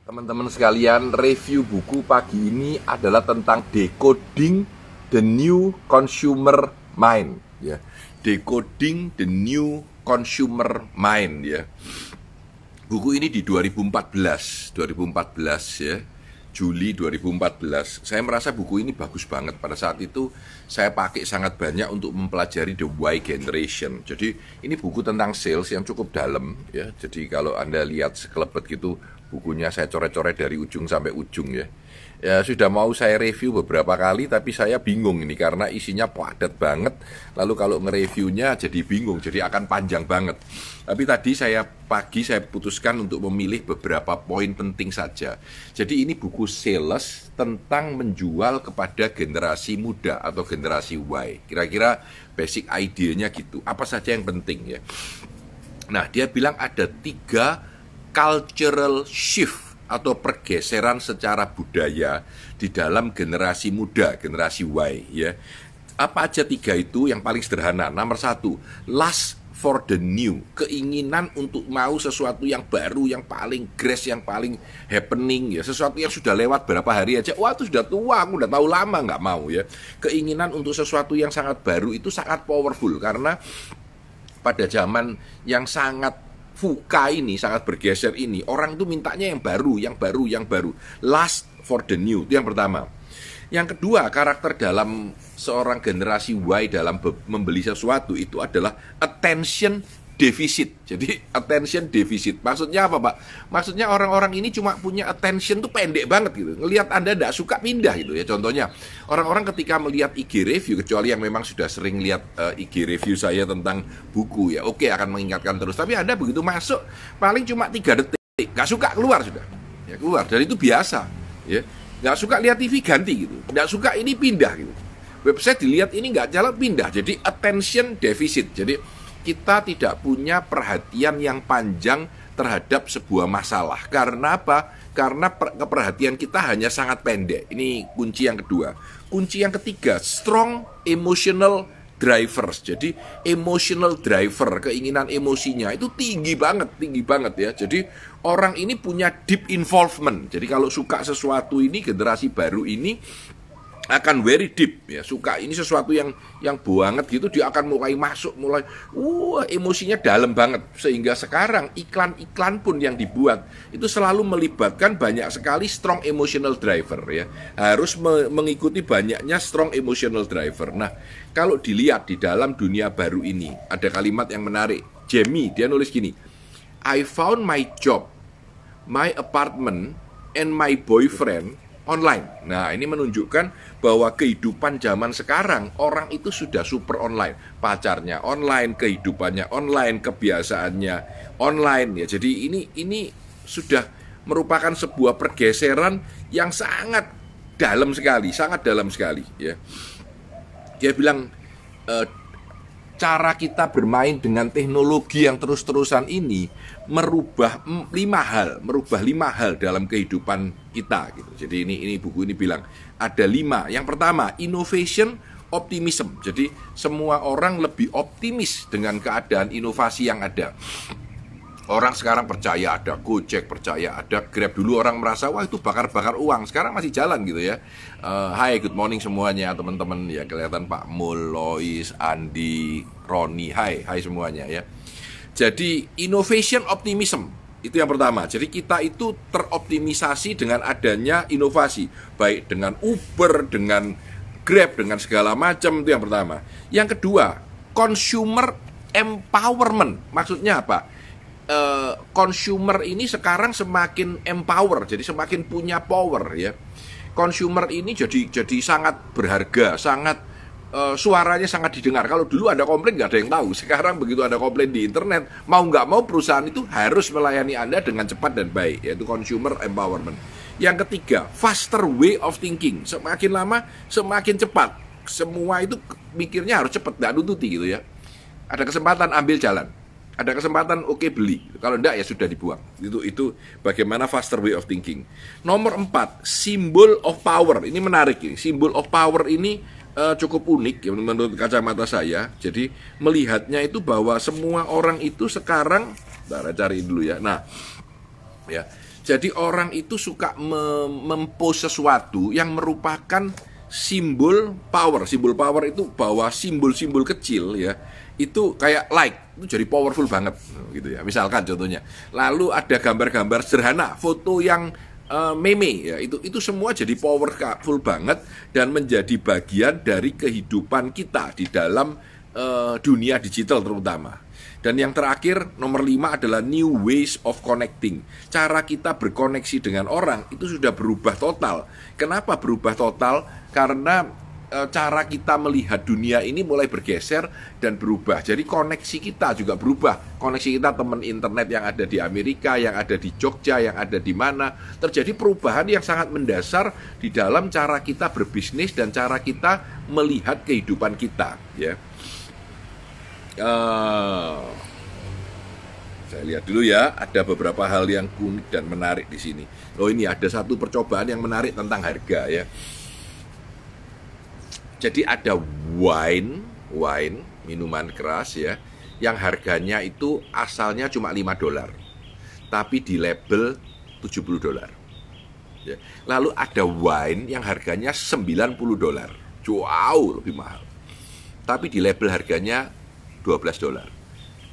Teman-teman sekalian, review buku pagi ini adalah tentang Decoding the New Consumer Mind, ya. Decoding the New Consumer Mind, ya. Buku ini di 2014 ya. Juli 2014. Saya merasa buku ini bagus banget. Pada saat itu saya pakai sangat banyak untuk mempelajari the Y generation. Jadi ini buku tentang sales yang cukup dalam, ya. Jadi kalau Anda lihat sekelebet gitu bukunya, saya coret-coret dari ujung sampai ujung, ya. Ya sudah mau saya review beberapa kali, tapi saya bingung ini karena isinya padat banget. Lalu kalau nge-reviewnya jadi bingung, jadi akan panjang banget. Tapi tadi saya putuskan untuk memilih beberapa poin penting saja. Jadi ini buku sales tentang menjual kepada generasi muda atau generasi Y. Kira-kira basic idenya gitu. Apa saja yang penting, ya. Nah, dia bilang ada 3 cultural shift atau pergeseran secara budaya di dalam generasi muda, generasi Y, ya. Apa aja 3 itu? Yang paling sederhana, nomor 1, lust for the new, keinginan untuk mau sesuatu yang baru, yang paling grace, yang paling happening, ya. Sesuatu yang sudah lewat berapa hari aja, wah itu sudah tua, aku udah tahu lama, nggak mau, ya. Keinginan untuk sesuatu yang sangat baru itu sangat powerful, karena pada zaman yang sangat VUCA ini, sangat bergeser ini, orang itu mintanya yang baru. Lust for the new, itu yang pertama. Yang kedua, karakter dalam seorang generasi Y dalam membeli sesuatu itu adalah attention deficit. Jadi attention deficit, maksudnya apa, Pak? Maksudnya orang-orang ini cuma punya attention tuh pendek banget gitu. Ngelihat Anda tidak suka, pindah gitu, ya. Contohnya, orang-orang ketika melihat IG review, kecuali yang memang sudah sering lihat IG review saya tentang buku, ya, oke, akan mengingatkan terus. Tapi Anda begitu masuk, paling cuma 3 detik, nggak suka, keluar sudah, ya, keluar. Dan itu biasa, ya. Nggak suka lihat TV, ganti gitu. Nggak suka ini, pindah gitu. Website dilihat ini nggak jalan, pindah. Jadi attention deficit. Jadi kita tidak punya perhatian yang panjang terhadap sebuah masalah. Karena apa? Karena keperhatian kita hanya sangat pendek. Ini kunci yang kedua. Kunci yang ketiga, strong emotional drivers. Jadi emotional driver, keinginan emosinya itu tinggi banget, ya. Jadi orang ini punya deep involvement. Jadi kalau suka sesuatu ini, generasi baru ini akan very deep, ya. Suka ini sesuatu yang banget gitu, dia akan mulai masuk, emosinya dalam banget. Sehingga sekarang iklan-iklan pun yang dibuat itu selalu melibatkan banyak sekali strong emotional driver, ya. Harus mengikuti banyaknya strong emotional driver. Nah, kalau dilihat di dalam dunia baru ini ada kalimat yang menarik. Jamie, dia nulis gini, I found my job, my apartment, and my boyfriend online. Nah, ini menunjukkan bahwa kehidupan zaman sekarang orang itu sudah super online. Pacarnya online, kehidupannya online, kebiasaannya online, ya. Jadi ini sudah merupakan sebuah pergeseran yang sangat dalam sekali, ya. Dia bilang cara kita bermain dengan teknologi yang terus-terusan ini merubah 5 hal dalam kehidupan kita gitu. Jadi ini buku ini bilang ada 5. Yang pertama, innovation optimism. Jadi semua orang lebih optimis dengan keadaan inovasi yang ada. Orang sekarang percaya ada Gojek, percaya ada Grab. Dulu orang merasa, wah itu bakar-bakar uang. Sekarang masih jalan gitu, ya. Hai, good morning semuanya teman-teman. Ya, kelihatan Pak Mul, Lois, Andi, Roni. Hai semuanya, ya. Jadi innovation optimism itu yang pertama. Jadi kita itu teroptimisasi dengan adanya inovasi, baik dengan Uber, dengan Grab, dengan segala macam. Itu yang pertama. Yang kedua, consumer empowerment. Maksudnya apa? Consumer ini sekarang semakin empower, jadi semakin punya power, ya. Consumer ini jadi sangat berharga, sangat suaranya sangat didengar. Kalau dulu ada komplain nggak ada yang tahu, sekarang begitu ada komplain di internet, mau nggak mau perusahaan itu harus melayani Anda dengan cepat dan baik, yaitu consumer empowerment. Yang ketiga, faster way of thinking. Semakin lama semakin cepat, semua itu mikirnya harus cepat, nggak nuntuti gitu, ya. Ada kesempatan, ambil jalan. Ada kesempatan, oke, beli. Kalau enggak, ya sudah dibuang. Itu bagaimana faster way of thinking. Nomor 4, symbol of power. Ini menarik ini. Symbol of power ini cukup unik, ya, menurut kacamata saya. Jadi melihatnya itu bahwa semua orang itu sekarang, cari dulu, ya. Nah, ya. Jadi orang itu suka mempost sesuatu yang merupakan simbol power. Simbol power itu bahwa simbol-simbol kecil ya, itu kayak like, itu jadi powerful banget gitu ya. Misalkan contohnya, lalu ada gambar-gambar sederhana, foto yang meme ya, itu semua jadi powerful banget dan menjadi bagian dari kehidupan kita di dalam dunia digital terutama. Dan yang terakhir, nomor 5 adalah new ways of connecting. Cara kita berkoneksi dengan orang itu sudah berubah total. Kenapa berubah total? Karena cara kita melihat dunia ini mulai bergeser dan berubah. Jadi koneksi kita juga berubah. Koneksi kita teman internet yang ada di Amerika, yang ada di Jogja, yang ada di mana. Terjadi perubahan yang sangat mendasar di dalam cara kita berbisnis dan cara kita melihat kehidupan kita ya. Saya lihat dulu ya, ada beberapa hal yang unik dan menarik di sini. Oh, ini ada satu percobaan yang menarik tentang harga ya. Jadi ada wine minuman keras ya, yang harganya itu asalnya cuma $5, tapi di label $70 ya. Lalu ada wine yang harganya $90, jauh lebih mahal, tapi di label harganya $12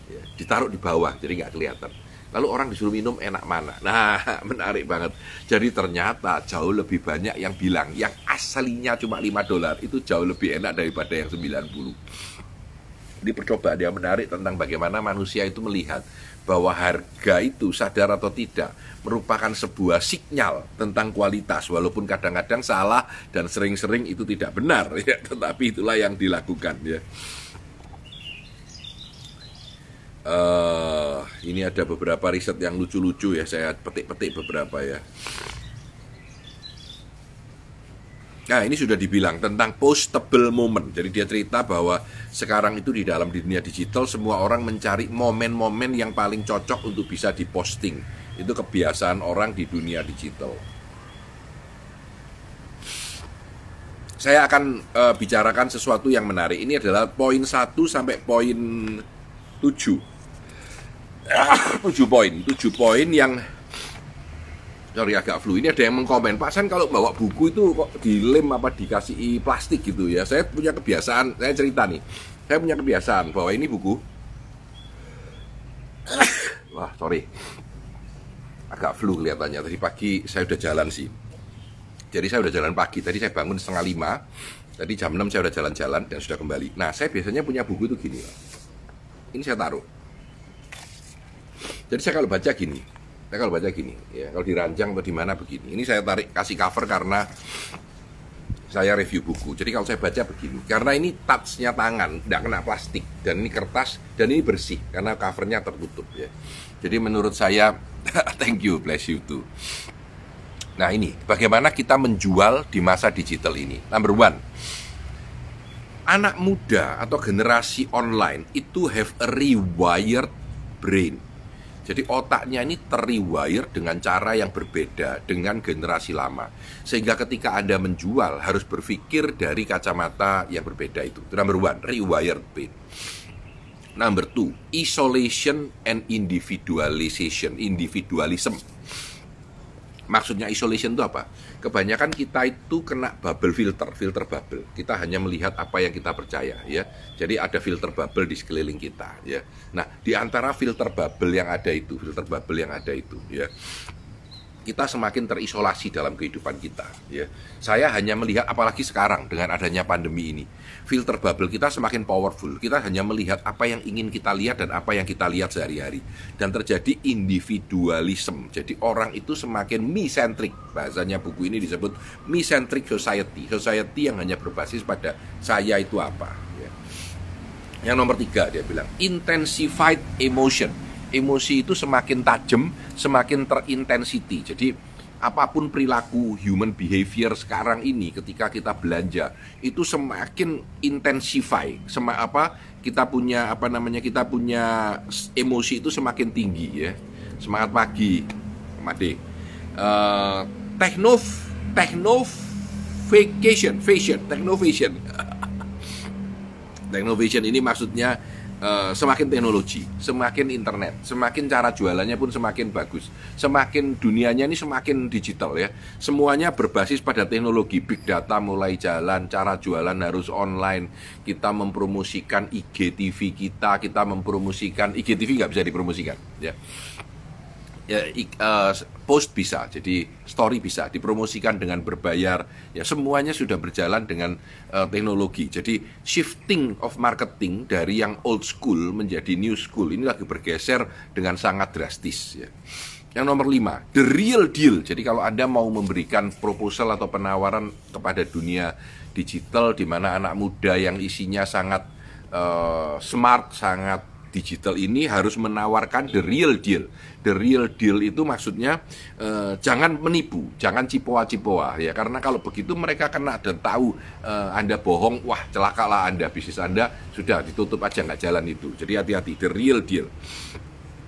ya, ditaruh di bawah jadi nggak kelihatan. Lalu orang disuruh minum enak mana? Nah, menarik banget. Jadi ternyata jauh lebih banyak yang bilang yang aslinya cuma $5 itu jauh lebih enak daripada yang 90. Ini percobaan yang menarik tentang bagaimana manusia itu melihat bahwa harga itu, sadar atau tidak, merupakan sebuah sinyal tentang kualitas, walaupun kadang-kadang salah dan sering-sering itu tidak benar ya, tetapi itulah yang dilakukan ya. Ini ada beberapa riset yang lucu-lucu ya, saya petik-petik beberapa ya. Nah, ini sudah dibilang tentang postable moment. Jadi dia cerita bahwa sekarang itu di dalam dunia digital semua orang mencari momen-momen yang paling cocok untuk bisa diposting. Itu kebiasaan orang di dunia digital. Saya akan bicarakan sesuatu yang menarik. Ini adalah poin 1 sampai poin 7. 7 poin yang sorry agak flu. Ini ada yang mengkomen, Pak San kalau bawa buku itu kok dilem apa dikasih plastik gitu ya. Saya punya kebiasaan, saya cerita nih, saya punya kebiasaan bahwa ini buku wah sorry agak flu kelihatannya. Tadi pagi saya udah jalan sih, jadi saya udah jalan pagi. Tadi saya bangun 4:30, tadi jam 6 saya udah jalan-jalan dan sudah kembali. Nah, saya biasanya punya buku itu gini, ini saya taruh. Jadi saya kalau baca gini, ya, kalau diranjang atau di mana begini. Ini saya tarik kasih cover karena saya review buku. Jadi kalau saya baca begini, karena ini touch-nya tangan, tidak kena plastik, dan ini kertas, dan ini bersih karena covernya tertutup ya. Jadi menurut saya, thank you, bless you too. Nah ini, bagaimana kita menjual di masa digital ini? Number 1, anak muda atau generasi online itu have a rewired brain. Jadi otaknya ini ter-rewire dengan cara yang berbeda dengan generasi lama. Sehingga ketika Anda menjual harus berpikir dari kacamata yang berbeda itu. Itu number 1, rewired brain. Number 2, isolation and individualism. Maksudnya isolation itu apa? Kebanyakan kita itu kena bubble filter bubble. Kita hanya melihat apa yang kita percaya ya. Jadi ada filter bubble di sekeliling kita ya. Nah, di antara filter bubble yang ada itu ya, kita semakin terisolasi dalam kehidupan kita ya. Saya hanya melihat, apalagi sekarang dengan adanya pandemi ini, filter bubble kita semakin powerful. Kita hanya melihat apa yang ingin kita lihat dan apa yang kita lihat sehari-hari. Dan terjadi individualism. Jadi orang itu semakin me-centric. Bahasanya buku ini disebut me-centric society. Society yang hanya berbasis pada saya itu apa ya. Yang nomor 3 dia bilang intensified emotion. Emosi itu semakin tajam, semakin terintensity. Jadi apapun perilaku human behavior sekarang ini ketika kita belanja itu semakin intensify. Kita punya emosi itu semakin tinggi ya. Semangat pagi, Made. Technovacation ini maksudnya semakin teknologi, semakin internet, semakin cara jualannya pun semakin bagus, semakin dunianya ini semakin digital ya. Semuanya berbasis pada teknologi, big data mulai jalan, cara jualan harus online. Kita mempromosikan IGTV kita mempromosikan IGTV nggak bisa dipromosikan ya. Post bisa, jadi story bisa dipromosikan dengan berbayar ya, semuanya sudah berjalan dengan teknologi. Jadi shifting of marketing dari yang old school menjadi new school ini lagi bergeser dengan sangat drastis ya. Yang nomor 5, the real deal. Jadi kalau Anda mau memberikan proposal atau penawaran kepada dunia digital di mana anak muda yang isinya sangat smart, sangat digital ini harus menawarkan the real deal. The real deal itu maksudnya jangan menipu, jangan cipoa-cipoa ya, karena kalau begitu mereka kena dan tahu Anda bohong, wah celakalah Anda, bisnis Anda sudah ditutup aja, nggak jalan itu. Jadi hati-hati, the real deal.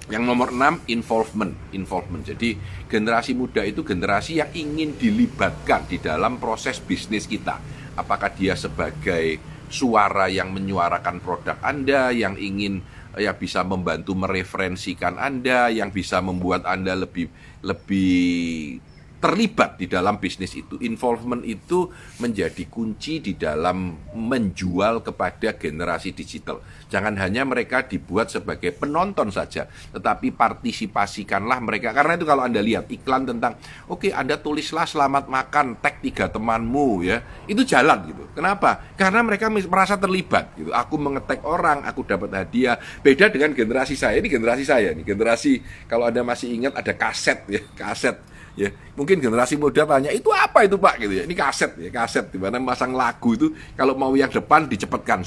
Yang nomor 6, involvement. Jadi generasi muda itu generasi yang ingin dilibatkan di dalam proses bisnis kita. Apakah dia sebagai suara yang menyuarakan produk Anda, yang ingin ya bisa membantu mereferensikan Anda, yang bisa membuat Anda lebih terlibat di dalam bisnis itu. Involvement itu menjadi kunci di dalam menjual kepada generasi digital. Jangan hanya mereka dibuat sebagai penonton saja, tetapi partisipasikanlah mereka. Karena itu kalau Anda lihat iklan tentang, oke, Anda tulislah selamat makan, tag 3 temanmu ya, itu jalan gitu. Kenapa? Karena mereka merasa terlibat gitu. Aku mengetag orang, aku dapat hadiah. Beda dengan generasi saya, ini generasi saya nih, generasi kalau Anda masih ingat ada kaset ya, kaset. Ya, mungkin generasi muda tanya, itu apa itu Pak gitu ya. Ini kaset ya, kaset di mana masang lagu itu kalau mau yang depan dicepatkan.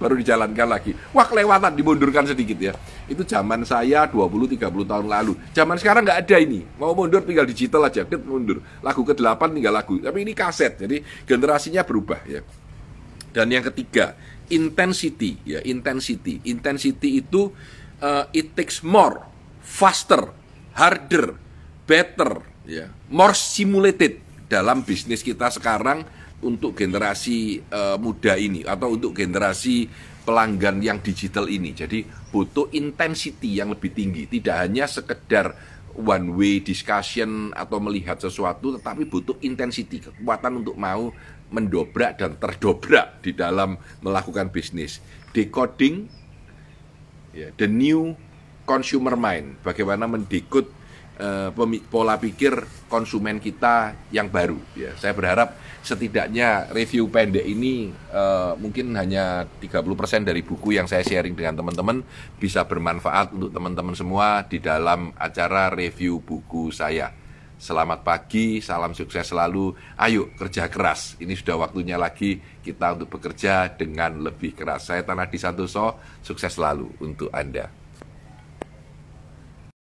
Baru dijalankan lagi. Wah, kelewatan, dimundurkan sedikit ya. Itu zaman saya 20-30 tahun lalu. Zaman sekarang nggak ada ini. Mau mundur tinggal digital aja, mundur. Lagu ke-8 tinggal lagu. Tapi ini kaset. Jadi generasinya berubah ya. Dan yang ketiga, intensity ya, intensity. Intensity itu it takes more, faster, harder, better, ya, more simulated dalam bisnis kita sekarang untuk generasi muda ini atau untuk generasi pelanggan yang digital ini. Jadi butuh intensity yang lebih tinggi, tidak hanya sekedar one way discussion atau melihat sesuatu, tetapi butuh intensity, kekuatan untuk mau mendobrak dan terdobrak di dalam melakukan bisnis. Decoding ya, the new consumer mind, bagaimana mendekod pola pikir konsumen kita yang baru ya. Saya berharap setidaknya review pendek ini mungkin hanya 30% dari buku yang saya sharing dengan teman-teman bisa bermanfaat untuk teman-teman semua di dalam acara review buku saya. Selamat pagi, salam sukses selalu. Ayo kerja keras. Ini sudah waktunya lagi kita untuk bekerja dengan lebih keras. Saya Tanah Di Santoso, sukses selalu untuk Anda.